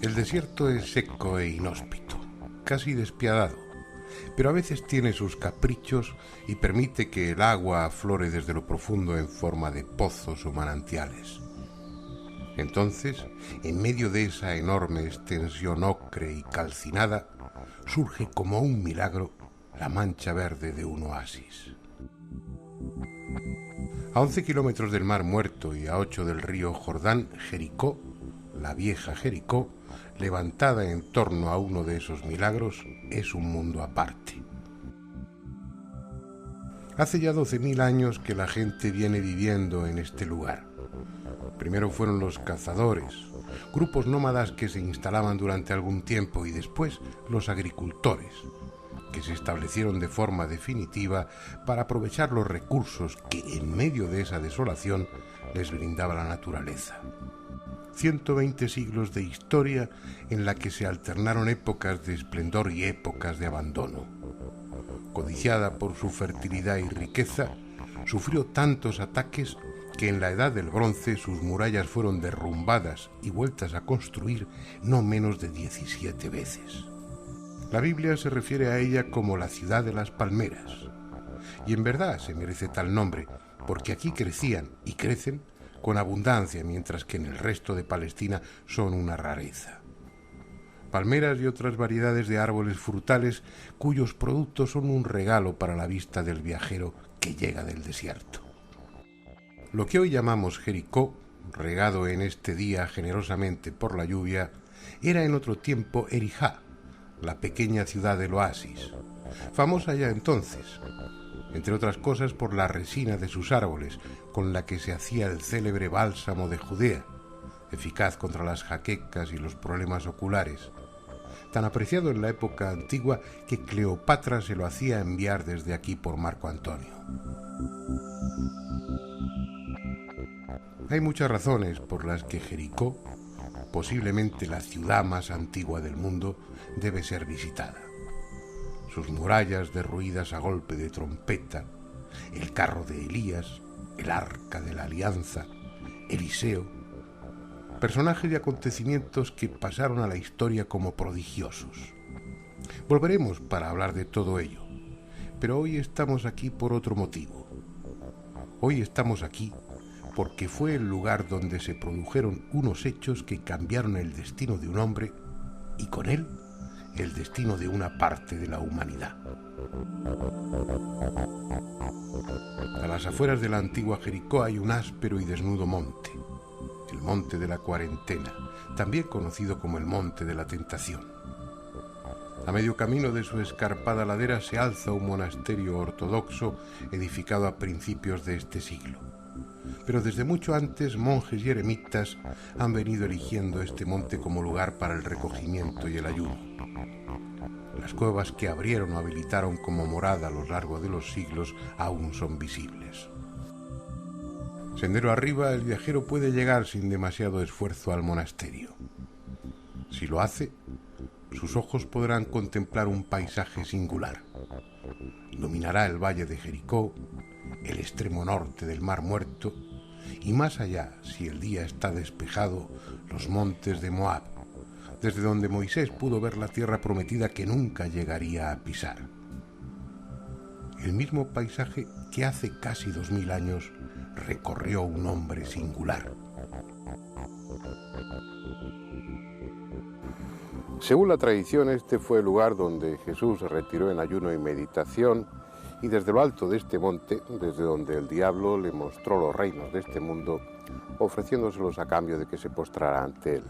El desierto es seco e inhóspito, casi despiadado, pero a veces tiene sus caprichos y permite que el agua aflore desde lo profundo en forma de pozos o manantiales. Entonces, en medio de esa enorme extensión ocre y calcinada, surge como un milagro la mancha verde de un oasis. A 11 kilómetros del Mar Muerto y a 8 del río Jordán, Jericó, la vieja Jericó, levantada en torno a uno de esos milagros, es un mundo aparte. Hace ya 12.000 años que la gente viene viviendo en este lugar. Primero fueron los cazadores, grupos nómadas que se instalaban durante algún tiempo, y después los agricultores, que se establecieron de forma definitiva para aprovechar los recursos que en medio de esa desolación les brindaba la naturaleza. 120 siglos de historia en la que se alternaron épocas de esplendor y épocas de abandono. Codiciada por su fertilidad y riqueza, sufrió tantos ataques que en la Edad del Bronce sus murallas fueron derrumbadas y vueltas a construir no menos de 17 veces. La Biblia se refiere a ella como la ciudad de las palmeras, y en verdad se merece tal nombre, porque aquí crecían y crecen con abundancia, mientras que en el resto de Palestina son una rareza. Palmeras y otras variedades de árboles frutales cuyos productos son un regalo para la vista del viajero que llega del desierto. Lo que hoy llamamos Jericó, regado en este día generosamente por la lluvia, era en otro tiempo Erijá, la pequeña ciudad del oasis, famosa ya entonces, entre otras cosas por la resina de sus árboles, con la que se hacía el célebre bálsamo de Judea, eficaz contra las jaquecas y los problemas oculares, tan apreciado en la época antigua que Cleopatra se lo hacía enviar desde aquí por Marco Antonio. Hay muchas razones por las que Jericó, posiblemente la ciudad más antigua del mundo, debe ser visitada. Sus murallas derruidas a golpe de trompeta, el carro de Elías, el arca de la alianza, Eliseo, personajes y acontecimientos que pasaron a la historia como prodigiosos. Volveremos para hablar de todo ello, pero hoy estamos aquí por otro motivo. Hoy estamos aquí porque fue el lugar donde se produjeron unos hechos que cambiaron el destino de un hombre y con él el destino de una parte de la humanidad. A las afueras de la antigua Jericó hay un áspero y desnudo monte, el Monte de la Cuarentena, también conocido como el Monte de la Tentación. A medio camino de su escarpada ladera se alza un monasterio ortodoxo edificado a principios de este siglo. Pero desde mucho antes monjes y eremitas han venido eligiendo este monte como lugar para el recogimiento y el ayuno. Las cuevas que abrieron o habilitaron como morada a lo largo de los siglos aún son visibles. Sendero arriba, el viajero puede llegar sin demasiado esfuerzo al monasterio. Si lo hace, sus ojos podrán contemplar un paisaje singular. Dominará el valle de Jericó, el extremo norte del Mar Muerto, y más allá, si el día está despejado, los montes de Moab, desde donde Moisés pudo ver la tierra prometida que nunca llegaría a pisar. El mismo paisaje que hace casi 2000 años recorrió un hombre singular. Según la tradición, este fue el lugar donde Jesús se retiró en ayuno y meditación, y desde lo alto de este monte, desde donde el diablo le mostró los reinos de este mundo, ofreciéndoselos a cambio de que se postrara ante él.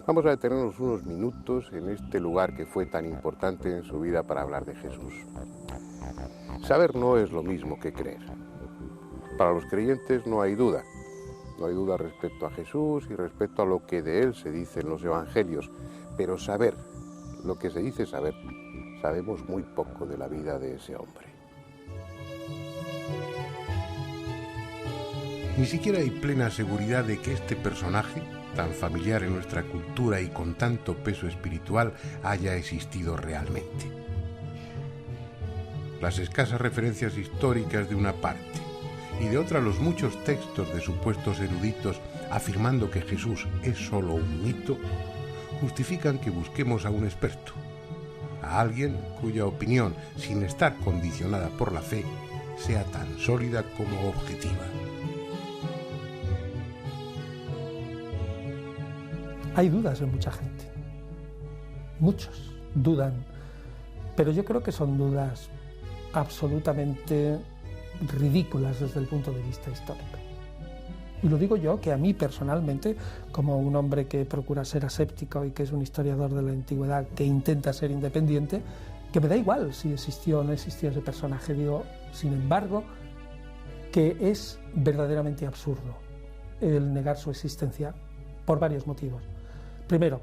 Vamos a detenernos unos minutos en este lugar que fue tan importante en su vida para hablar de Jesús. Saber no es lo mismo que creer. Para los creyentes no hay duda. No hay duda respecto a Jesús y respecto a lo que de él se dice en los evangelios. Pero saber, lo que se dice saber, sabemos muy poco de la vida de ese hombre. Ni siquiera hay plena seguridad de que este personaje, tan familiar en nuestra cultura y con tanto peso espiritual, haya existido realmente. Las escasas referencias históricas de una parte y de otra los muchos textos de supuestos eruditos afirmando que Jesús es solo un mito, justifican que busquemos a un experto, a alguien cuya opinión, sin estar condicionada por la fe, sea tan sólida como objetiva. Hay dudas en mucha gente, muchos dudan, pero yo creo que son dudas absolutamente ridículas desde el punto de vista histórico. Y lo digo yo, que a mí personalmente, como un hombre que procura ser aséptico y que es un historiador de la antigüedad que intenta ser independiente, que me da igual si existió o no existió ese personaje, digo, sin embargo, que es verdaderamente absurdo el negar su existencia por varios motivos. Primero,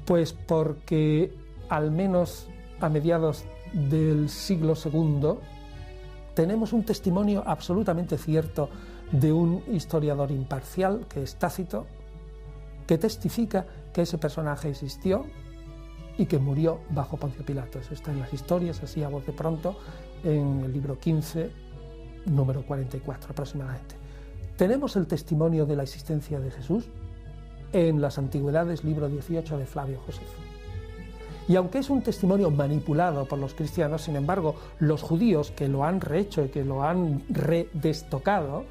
pues porque al menos a mediados del siglo II tenemos un testimonio absolutamente cierto de un historiador imparcial, que es Tácito, que testifica que ese personaje existió y que murió bajo Poncio Pilato. Eso está en las historias, así a voz de pronto, en el libro 15, número 44 aproximadamente. Tenemos el testimonio de la existencia de Jesús en las Antigüedades, libro 18 de Flavio Josefo. Y aunque es un testimonio manipulado por los cristianos, sin embargo, los judíos que lo han rehecho y que lo han redestocado,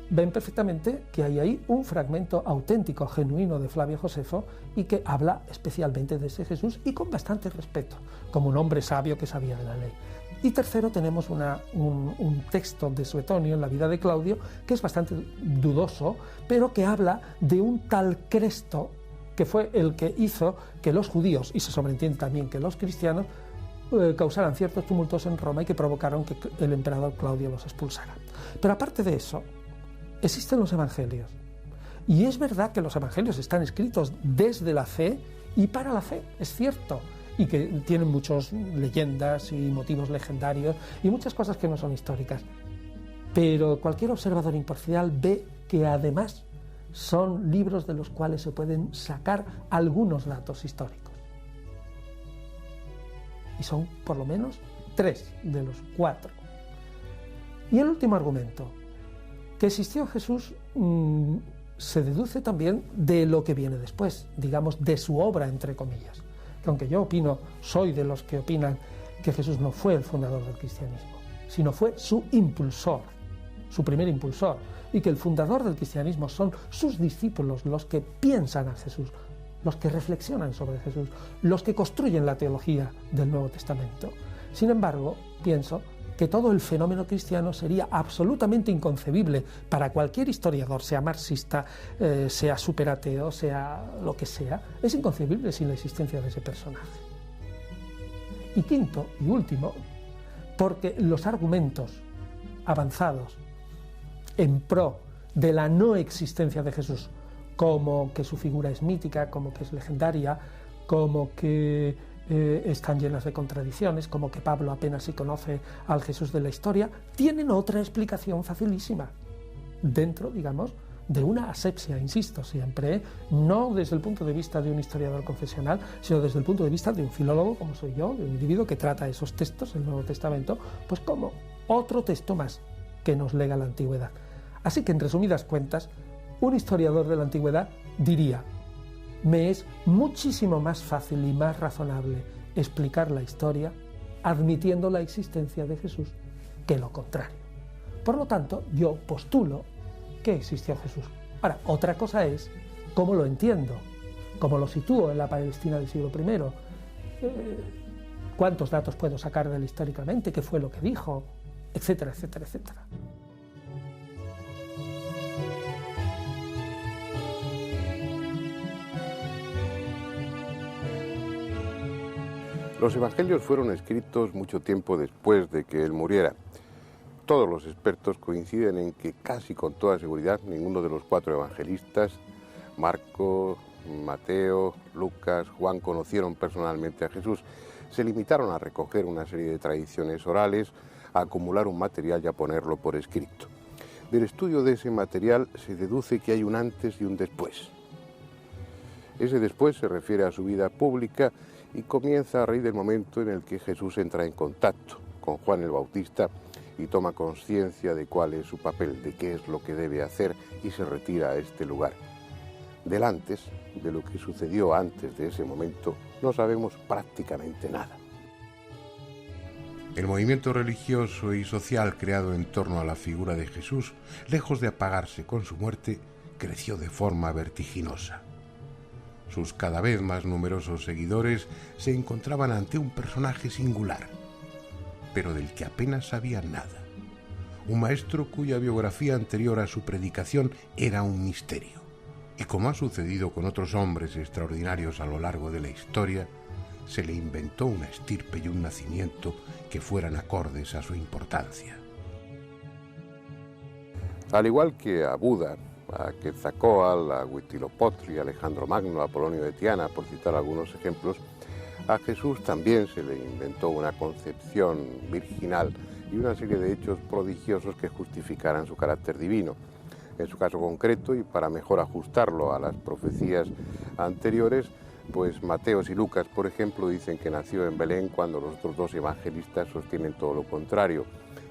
ven perfectamente que hay ahí un fragmento auténtico, genuino de Flavio Josefo y que habla especialmente de ese Jesús y con bastante respeto, como un hombre sabio que sabía de la ley. Y tercero, tenemos un texto de Suetonio en la vida de Claudio que es bastante dudoso, pero que habla de un tal Cresto que fue el que hizo que los judíos, y se sobreentiende también que los cristianos, causaran ciertos tumultos en Roma y que provocaron que el emperador Claudio los expulsara. Pero aparte de eso, existen los evangelios. Y es verdad que los evangelios están escritos desde la fe y para la fe, es cierto, y que tienen muchas leyendas y motivos legendarios y muchas cosas que no son históricas. Pero cualquier observador imparcial ve que además son libros de los cuales se pueden sacar algunos datos históricos. Y son por lo menos 3 de los 4. Y el último argumento, que existió Jesús, se deduce también de lo que viene después, digamos, de su obra, entre comillas. Que aunque yo soy de los que opinan que Jesús no fue el fundador del cristianismo, sino fue su impulsor, su primer impulsor, y que el fundador del cristianismo son sus discípulos, los que piensan a Jesús, los que reflexionan sobre Jesús, los que construyen la teología del Nuevo Testamento. Sin embargo, pienso que todo el fenómeno cristiano sería absolutamente inconcebible para cualquier historiador, sea marxista, sea superateo, sea lo que sea, es inconcebible sin la existencia de ese personaje. Y quinto y último, porque los argumentos avanzados en pro de la no existencia de Jesús, como que su figura es mítica, como que es legendaria, como que están llenas de contradicciones, como que Pablo apenas si conoce al Jesús de la historia, tienen otra explicación facilísima, dentro, digamos, de una asepsia, insisto, siempre, no desde el punto de vista de un historiador confesional, sino desde el punto de vista de un filólogo, como soy yo, de un individuo que trata esos textos, el Nuevo Testamento, pues como otro texto más que nos lega la antigüedad. Así que, en resumidas cuentas, un historiador de la antigüedad diría: me es muchísimo más fácil y más razonable explicar la historia admitiendo la existencia de Jesús que lo contrario. Por lo tanto, yo postulo que existió Jesús. Ahora, otra cosa es cómo lo entiendo, cómo lo sitúo en la Palestina del siglo I, cuántos datos puedo sacar de él históricamente, qué fue lo que dijo, etcétera, etcétera, etcétera. Los evangelios fueron escritos mucho tiempo después de que él muriera. Todos los expertos coinciden en que casi con toda seguridad ninguno de los 4 evangelistas, Marcos, Mateo, Lucas, Juan, conocieron personalmente a Jesús. Se limitaron a recoger una serie de tradiciones orales, a acumular un material y a ponerlo por escrito. Del estudio de ese material se deduce que hay un antes y un después. Ese después se refiere a su vida pública y comienza a raíz del momento en el que Jesús entra en contacto con Juan el Bautista y toma conciencia de cuál es su papel, de qué es lo que debe hacer y se retira a este lugar. Del antes, de lo que sucedió antes de ese momento, no sabemos prácticamente nada. El movimiento religioso y social creado en torno a la figura de Jesús, lejos de apagarse con su muerte, creció de forma vertiginosa. Sus cada vez más numerosos seguidores se encontraban ante un personaje singular, pero del que apenas sabían nada. Un maestro cuya biografía anterior a su predicación era un misterio. Y como ha sucedido con otros hombres extraordinarios a lo largo de la historia, se le inventó una estirpe y un nacimiento que fueran acordes a su importancia. Al igual que a Buda, a Quetzalcóatl, a Huitzilopochtli, a Alejandro Magno, a Polonio de Tiana, por citar algunos ejemplos, a Jesús también se le inventó una concepción virginal y una serie de hechos prodigiosos que justificaran su carácter divino. En su caso concreto, y para mejor ajustarlo a las profecías anteriores, pues Mateos y Lucas, por ejemplo, dicen que nació en Belén, cuando los otros 2 evangelistas sostienen todo lo contrario.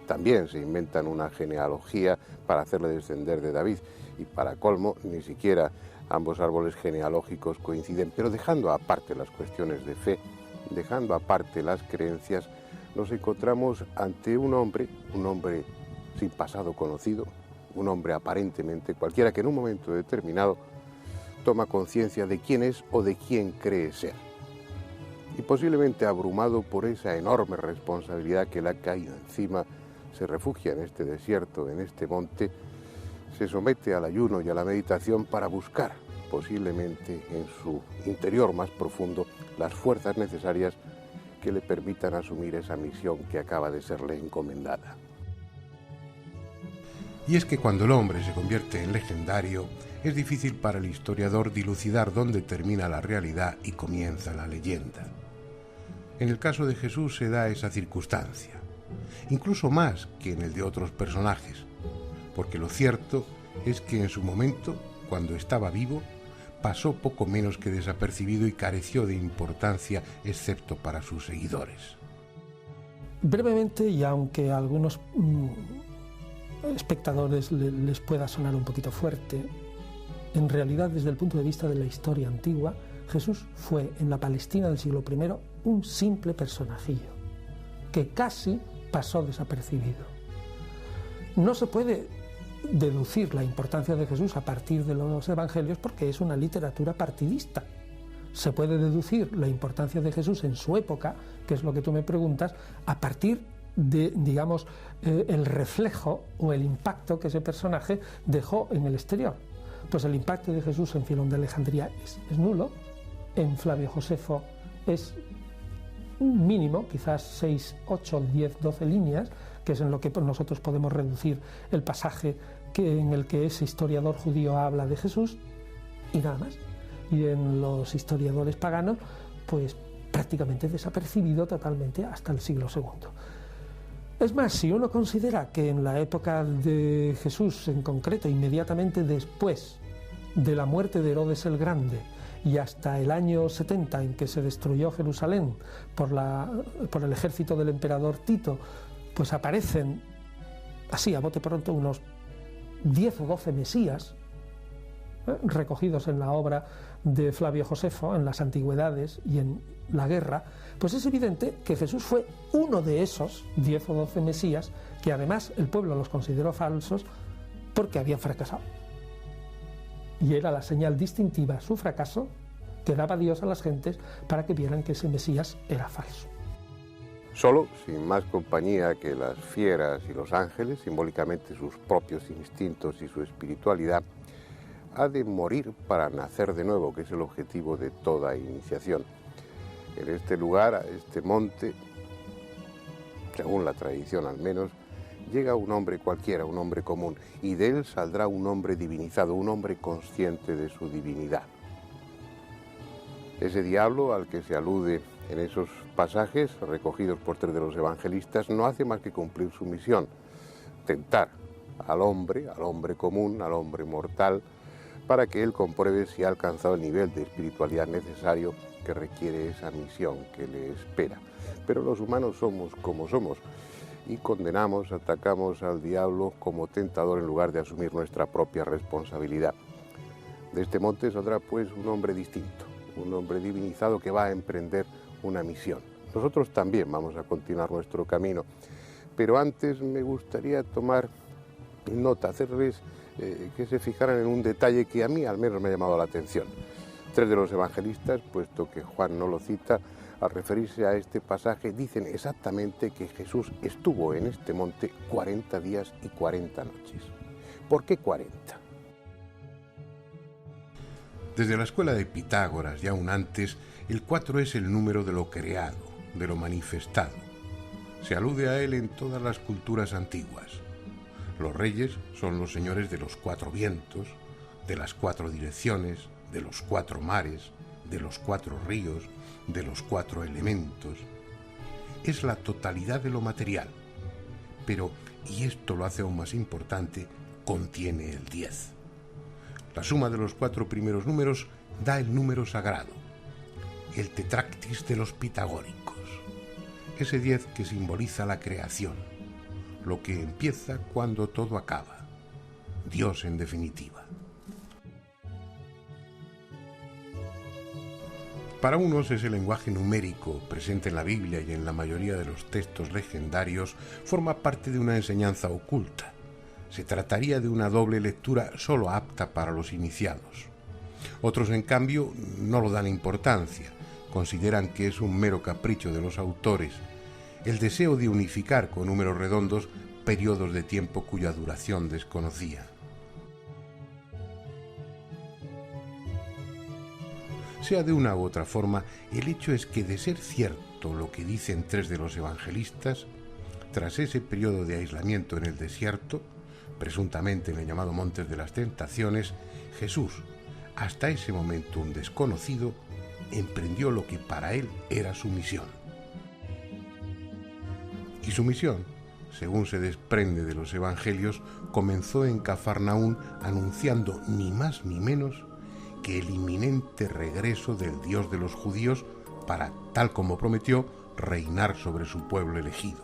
También se inventan una genealogía para hacerle descender de David, y para colmo, ni siquiera ambos árboles genealógicos coinciden, pero dejando aparte las cuestiones de fe, dejando aparte las creencias, nos encontramos ante un hombre sin pasado conocido, un hombre aparentemente cualquiera que en un momento determinado toma conciencia de quién es o de quién cree ser. Y posiblemente abrumado por esa enorme responsabilidad que le ha caído encima, se refugia en este desierto, en este monte, se somete al ayuno y a la meditación para buscar, posiblemente en su interior más profundo, las fuerzas necesarias que le permitan asumir esa misión que acaba de serle encomendada. Y es que cuando el hombre se convierte en legendario, es difícil para el historiador dilucidar dónde termina la realidad y comienza la leyenda. En el caso de Jesús se da esa circunstancia, incluso más que en el de otros personajes, porque lo cierto es que en su momento, cuando estaba vivo, pasó poco menos que desapercibido y careció de importancia, excepto para sus seguidores. Brevemente, y aunque a algunos espectadores les pueda sonar un poquito fuerte, en realidad, desde el punto de vista de la historia antigua, Jesús fue en la Palestina del siglo I un simple personajillo que casi pasó desapercibido. No se puede deducir la importancia de Jesús a partir de los evangelios porque es una literatura partidista. Se puede deducir la importancia de Jesús en su época, que es lo que tú me preguntas, a partir de, digamos, el reflejo o el impacto que ese personaje dejó en el exterior. Pues el impacto de Jesús en Filón de Alejandría es nulo, en Flavio Josefo es mínimo, quizás 6, 8, 10, 12 líneas, que es en lo que nosotros podemos reducir el pasaje en el que ese historiador judío habla de Jesús, y nada más. Y en los historiadores paganos, pues prácticamente desapercibido totalmente hasta el siglo II. Es más, si uno considera que en la época de Jesús, en concreto, inmediatamente después de la muerte de Herodes el Grande y hasta el año 70 en que se destruyó Jerusalén por el ejército del emperador Tito, pues aparecen, así a bote pronto, unos 10 o 12 mesías recogidos en la obra de Flavio Josefo, en las antigüedades y en la guerra, pues es evidente que Jesús fue uno de esos 10 o 12 mesías que además el pueblo los consideró falsos porque habían fracasado. Y era la señal distintiva, su fracaso, que daba Dios a las gentes para que vieran que ese Mesías era falso. Solo, sin más compañía que las fieras y los ángeles, simbólicamente sus propios instintos y su espiritualidad, ha de morir para nacer de nuevo, que es el objetivo de toda iniciación. En este lugar, a este monte, según la tradición al menos, llega un hombre cualquiera, un hombre común, y de él saldrá un hombre divinizado, un hombre consciente de su divinidad. Ese diablo al que se alude en esos pasajes recogidos por 3 de los evangelistas no hace más que cumplir su misión, tentar al hombre común, al hombre mortal, para que él compruebe si ha alcanzado el nivel de espiritualidad necesario que requiere esa misión que le espera. Pero los humanos somos como somos y condenamos, atacamos al diablo como tentador en lugar de asumir nuestra propia responsabilidad. De este monte saldrá pues un hombre distinto, un hombre divinizado que va a emprender una misión. Nosotros también vamos a continuar nuestro camino, pero antes me gustaría tomar nota, hacerles que se fijaran en un detalle que a mí al menos me ha llamado la atención. 3 de los evangelistas, puesto que Juan no lo cita, al referirse a este pasaje dicen exactamente que Jesús estuvo en este monte 40 días y 40 noches. ¿Por qué 40? Desde la escuela de Pitágoras y aún antes, el 4 es el número de lo creado, de lo manifestado. Se alude a él en todas las culturas antiguas. Los reyes son los señores de los 4 vientos, de las 4 direcciones, de los 4 mares, de los 4 ríos, de los 4 elementos. Es la totalidad de lo material, pero, y esto lo hace aún más importante, contiene el 10. La suma de los 4 primeros números da el número sagrado, el tetractis de los pitagóricos, ese 10 que simboliza la creación, lo que empieza cuando todo acaba, Dios en definitiva. Para unos ese lenguaje numérico presente en la Biblia y en la mayoría de los textos legendarios forma parte de una enseñanza oculta. Se trataría de una doble lectura solo apta para los iniciados. Otros, en cambio, no lo dan importancia, consideran que es un mero capricho de los autores, el deseo de unificar con números redondos periodos de tiempo cuya duración desconocía. Sea de una u otra forma, el hecho es que, de ser cierto lo que dicen 3 de los evangelistas, tras ese periodo de aislamiento en el desierto, presuntamente en el llamado Monte de las Tentaciones, Jesús, hasta ese momento un desconocido, emprendió lo que para él era su misión. Y su misión, según se desprende de los evangelios, comenzó en Cafarnaún anunciando ni más ni menos que el inminente regreso del Dios de los judíos para, tal como prometió, reinar sobre su pueblo elegido.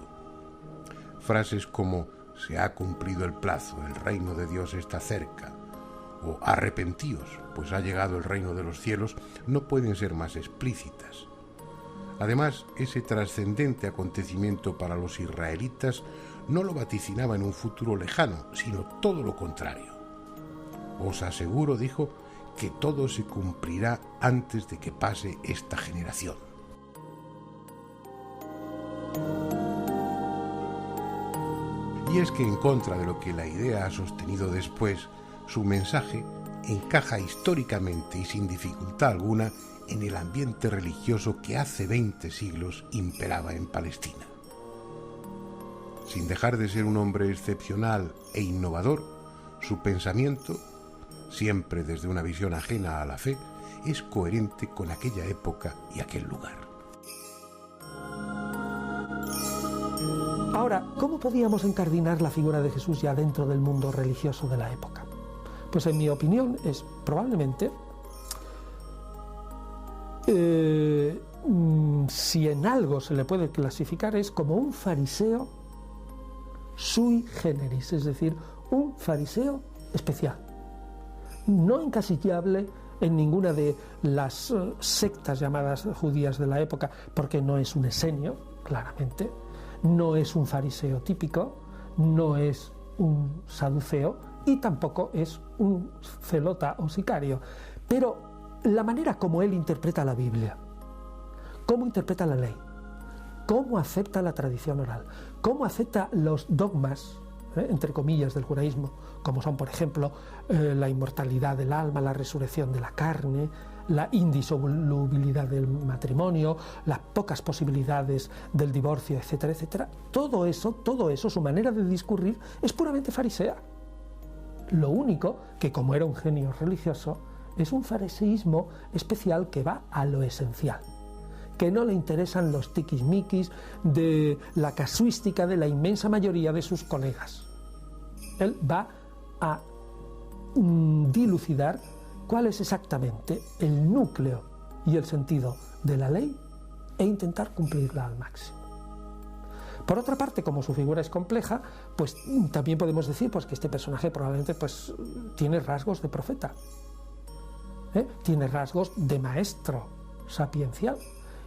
Frases como «se ha cumplido el plazo, el reino de Dios está cerca» o «arrepentíos, pues ha llegado el reino de los cielos» no pueden ser más explícitas. Además, ese trascendente acontecimiento para los israelitas no lo vaticinaba en un futuro lejano, sino todo lo contrario. «Os aseguro», dijo, «que todo se cumplirá antes de que pase esta generación». Y es que, en contra de lo que la idea ha sostenido después, su mensaje encaja históricamente y sin dificultad alguna en el ambiente religioso que hace 20 siglos imperaba en Palestina. Sin dejar de ser un hombre excepcional e innovador, su pensamiento, siempre desde una visión ajena a la fe, es coherente con aquella época y aquel lugar. Ahora, ¿cómo podíamos encardinar la figura de Jesús ya dentro del mundo religioso de la época? Pues en mi opinión es probablemente, si en algo se le puede clasificar, es como un fariseo sui generis, es decir, un fariseo especial, no encasillable en ninguna de las sectas llamadas judías de la época, porque no es un esenio, claramente, no es un fariseo típico, no es un saduceo y tampoco es un celota o sicario, pero la manera como él interpreta la Biblia, cómo interpreta la ley, cómo acepta la tradición oral, cómo acepta los dogmas, entre comillas, del judaísmo, como son, por ejemplo, la inmortalidad del alma, la resurrección de la carne, la indisolubilidad del matrimonio, las pocas posibilidades del divorcio, etcétera, etcétera. Todo eso, su manera de discurrir es puramente farisea. Lo único que, como era un genio religioso, es un fariseísmo especial que va a lo esencial, que no le interesan los tiquismiquis de la casuística de la inmensa mayoría de sus colegas. Él va a dilucidar cuál es exactamente el núcleo y el sentido de la ley e intentar cumplirla al máximo. Por otra parte, como su figura es compleja, pues también podemos decir pues, que este personaje probablemente pues, tiene rasgos de profeta, tiene rasgos de maestro sapiencial,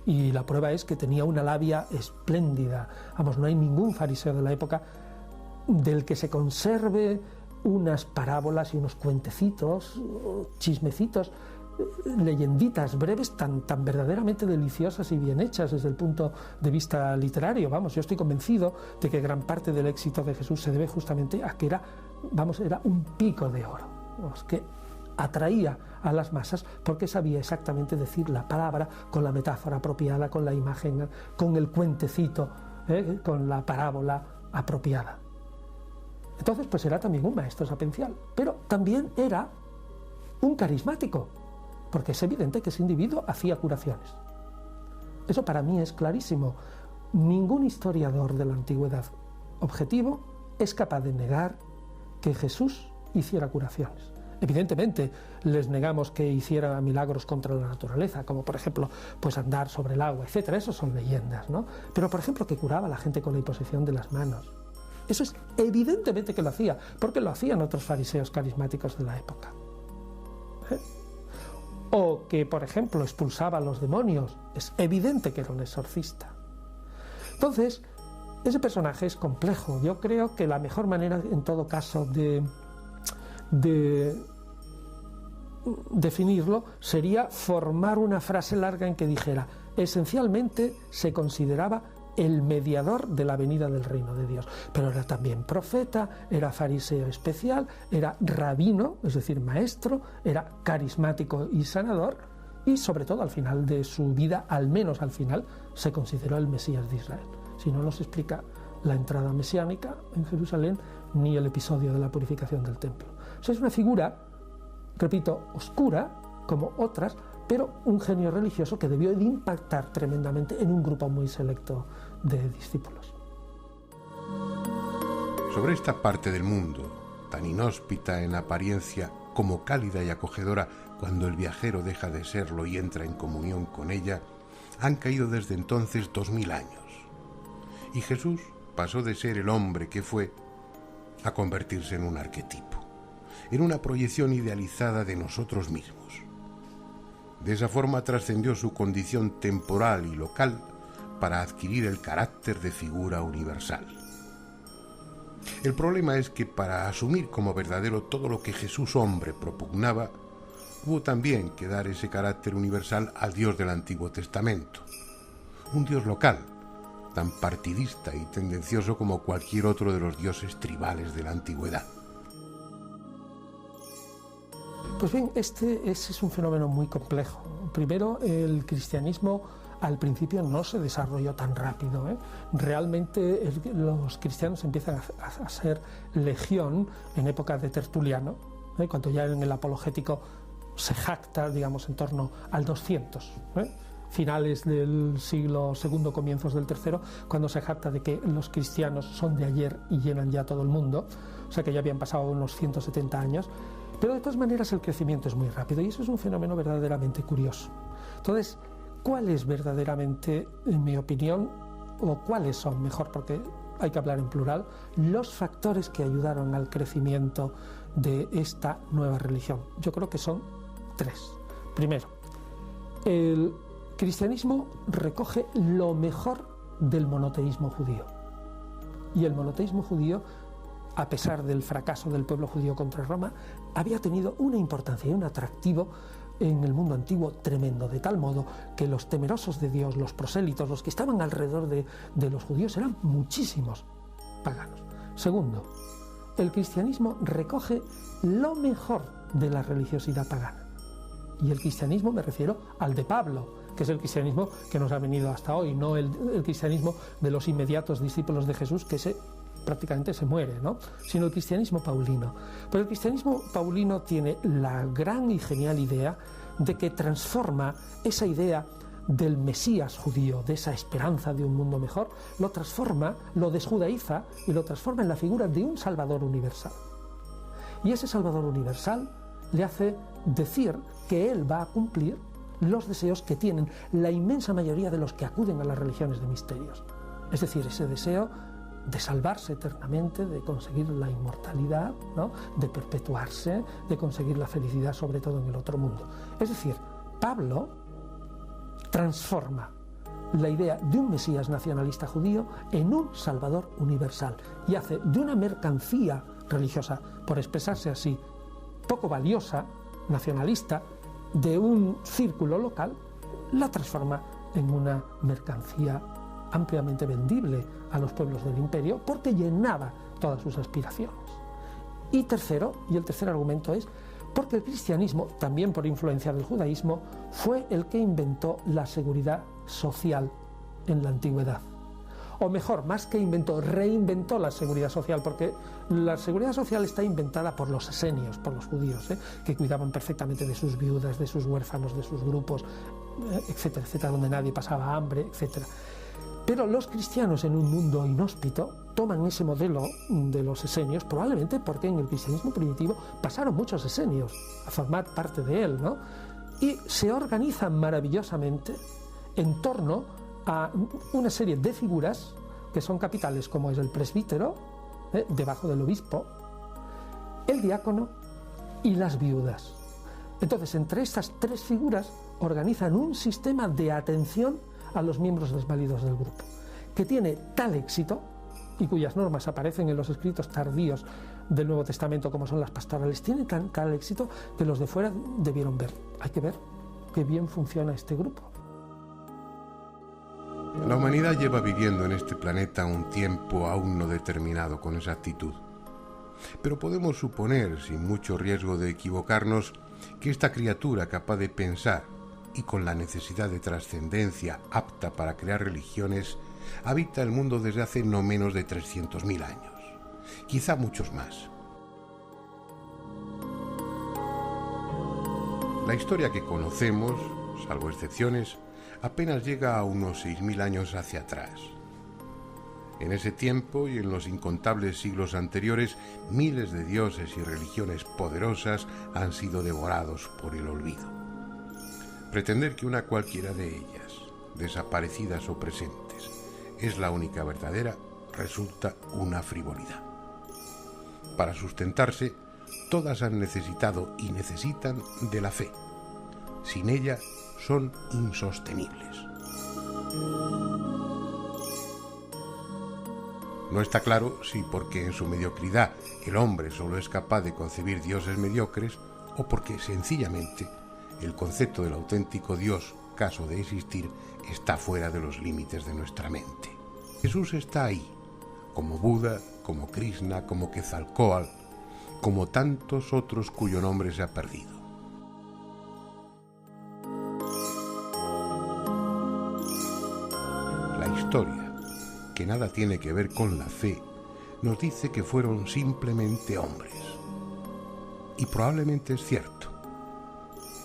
y la prueba es que tenía una labia espléndida. Vamos, no hay ningún fariseo de la época del que se conserve unas parábolas y unos cuentecitos, chismecitos, leyenditas breves tan verdaderamente deliciosas y bien hechas desde el punto de vista literario. Vamos, yo estoy convencido de que gran parte del éxito de Jesús se debe justamente a que era un pico de oro, vamos, que atraía a las masas porque sabía exactamente decir la palabra con la metáfora apropiada, con la imagen, con el cuentecito, con la parábola apropiada. Entonces, pues era también un maestro sapiencial, pero también era un carismático, porque es evidente que ese individuo hacía curaciones. Eso para mí es clarísimo. Ningún historiador de la antigüedad objetivo es capaz de negar que Jesús hiciera curaciones. Evidentemente, les negamos que hiciera milagros contra la naturaleza, como por ejemplo, pues andar sobre el agua, etcétera. Eso son leyendas, ¿no? Pero por ejemplo, que curaba a la gente con la imposición de las manos. Eso es evidentemente que lo hacía, porque lo hacían otros fariseos carismáticos de la época. O que, por ejemplo, expulsaba a los demonios. Es evidente que era un exorcista. Entonces, ese personaje es complejo. Yo creo que la mejor manera, en todo caso, de definirlo sería formar una frase larga en que dijera: esencialmente se consideraba el mediador de la venida del reino de Dios, pero era también profeta, era fariseo especial, era rabino, es decir, maestro, era carismático y sanador, y sobre todo al final de su vida, al menos al final, se consideró el Mesías de Israel. Si no nos explica la entrada mesiánica en Jerusalén ni el episodio de la purificación del templo. O sea, es una figura, repito, oscura, como otras, pero un genio religioso que debió de impactar tremendamente en un grupo muy selecto de discípulos. Sobre esta parte del mundo, tan inhóspita en apariencia como cálida y acogedora cuando el viajero deja de serlo y entra en comunión con ella, han caído desde entonces 2000 años. Y Jesús pasó de ser el hombre que fue a convertirse en un arquetipo, en una proyección idealizada de nosotros mismos. De esa forma trascendió su condición temporal y local para adquirir el carácter de figura universal. El problema es que para asumir como verdadero todo lo que Jesús hombre propugnaba, hubo también que dar ese carácter universal al Dios del Antiguo Testamento, un Dios local, tan partidista y tendencioso como cualquier otro de los dioses tribales de la antigüedad. Pues bien, ese es un fenómeno muy complejo. Primero, el cristianismo al principio no se desarrolló tan rápido. Realmente los cristianos empiezan a ser legión en época de Tertuliano, cuando ya en el apologético se jacta, digamos, en torno al 200, finales del siglo II, comienzos del III, cuando se jacta de que los cristianos son de ayer y llenan ya todo el mundo, o sea que ya habían pasado unos 170 años. Pero de todas maneras el crecimiento es muy rápido y eso es un fenómeno verdaderamente curioso. Entonces, ¿cuál es verdaderamente, en mi opinión, o cuáles son, mejor porque hay que hablar en plural, los factores que ayudaron al crecimiento de esta nueva religión? Yo creo que son 3. Primero, el cristianismo recoge lo mejor del monoteísmo judío. Y el monoteísmo judío, a pesar del fracaso del pueblo judío contra Roma, había tenido una importancia y un atractivo en el mundo antiguo tremendo, de tal modo que los temerosos de Dios, los prosélitos, los que estaban alrededor de los judíos, eran muchísimos paganos. Segundo, el cristianismo recoge lo mejor de la religiosidad pagana. Y el cristianismo me refiero al de Pablo, que es el cristianismo que nos ha venido hasta hoy, no el cristianismo de los inmediatos discípulos de Jesús, que prácticamente se muere, ¿no? Sino el cristianismo paulino. Pero el cristianismo paulino tiene la gran y genial idea de que transforma esa idea del Mesías judío, de esa esperanza de un mundo mejor, lo transforma, lo desjudaiza y lo transforma en la figura de un Salvador universal. Y ese Salvador universal le hace decir que Él va a cumplir los deseos que tienen la inmensa mayoría de los que acuden a las religiones de misterios. Es decir, ese deseo de salvarse eternamente, de conseguir la inmortalidad, ¿no?, de perpetuarse, de conseguir la felicidad, sobre todo en el otro mundo. Es decir, Pablo transforma la idea de un Mesías nacionalista judío en un Salvador universal y hace de una mercancía religiosa, por expresarse así, poco valiosa, nacionalista, de un círculo local, la transforma en una mercancía ampliamente vendible a los pueblos del imperio porque llenaba todas sus aspiraciones. Y el tercer argumento es porque el cristianismo, también por influencia del judaísmo, fue el que inventó la seguridad social en la antigüedad. O mejor, más que inventó, reinventó la seguridad social, porque la seguridad social está inventada por los esenios, por los judíos, que cuidaban perfectamente de sus viudas, de sus huérfanos, de sus grupos, etcétera, etcétera, donde nadie pasaba hambre, etcétera. Pero los cristianos en un mundo inhóspito toman ese modelo de los esenios, probablemente porque en el cristianismo primitivo pasaron muchos esenios a formar parte de él, ¿no? Y se organizan maravillosamente en torno a una serie de figuras que son capitales, como es el presbítero, debajo del obispo, el diácono y las viudas. Entonces, entre estas tres figuras organizan un sistema de atención a los miembros desvalidos del grupo, que tiene tal éxito y cuyas normas aparecen en los escritos tardíos del Nuevo Testamento, como son las pastorales, tiene tal éxito que los de fuera debieron ver. Hay que ver qué bien funciona este grupo. La humanidad lleva viviendo en este planeta un tiempo aún no determinado con exactitud. Pero podemos suponer, sin mucho riesgo de equivocarnos, que esta criatura capaz de pensar y con la necesidad de trascendencia apta para crear religiones, habita el mundo desde hace no menos de 300.000 años, quizá muchos más. La historia que conocemos, salvo excepciones, apenas llega a unos 6.000 años hacia atrás. En ese tiempo y en los incontables siglos anteriores, miles de dioses y religiones poderosas han sido devorados por el olvido. Pretender que una cualquiera de ellas, desaparecidas o presentes, es la única verdadera, resulta una frivolidad. Para sustentarse, todas han necesitado y necesitan de la fe. Sin ella, son insostenibles. No está claro si porque en su mediocridad el hombre solo es capaz de concebir dioses mediocres o porque sencillamente el concepto del auténtico Dios, caso de existir, está fuera de los límites de nuestra mente. Jesús está ahí, como Buda, como Krishna, como Quetzalcóatl, como tantos otros cuyo nombre se ha perdido. La historia, que nada tiene que ver con la fe, nos dice que fueron simplemente hombres. Y probablemente es cierto.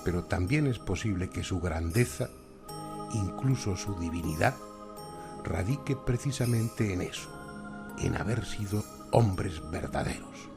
Pero también es posible que su grandeza, incluso su divinidad, radique precisamente en eso, en haber sido hombres verdaderos.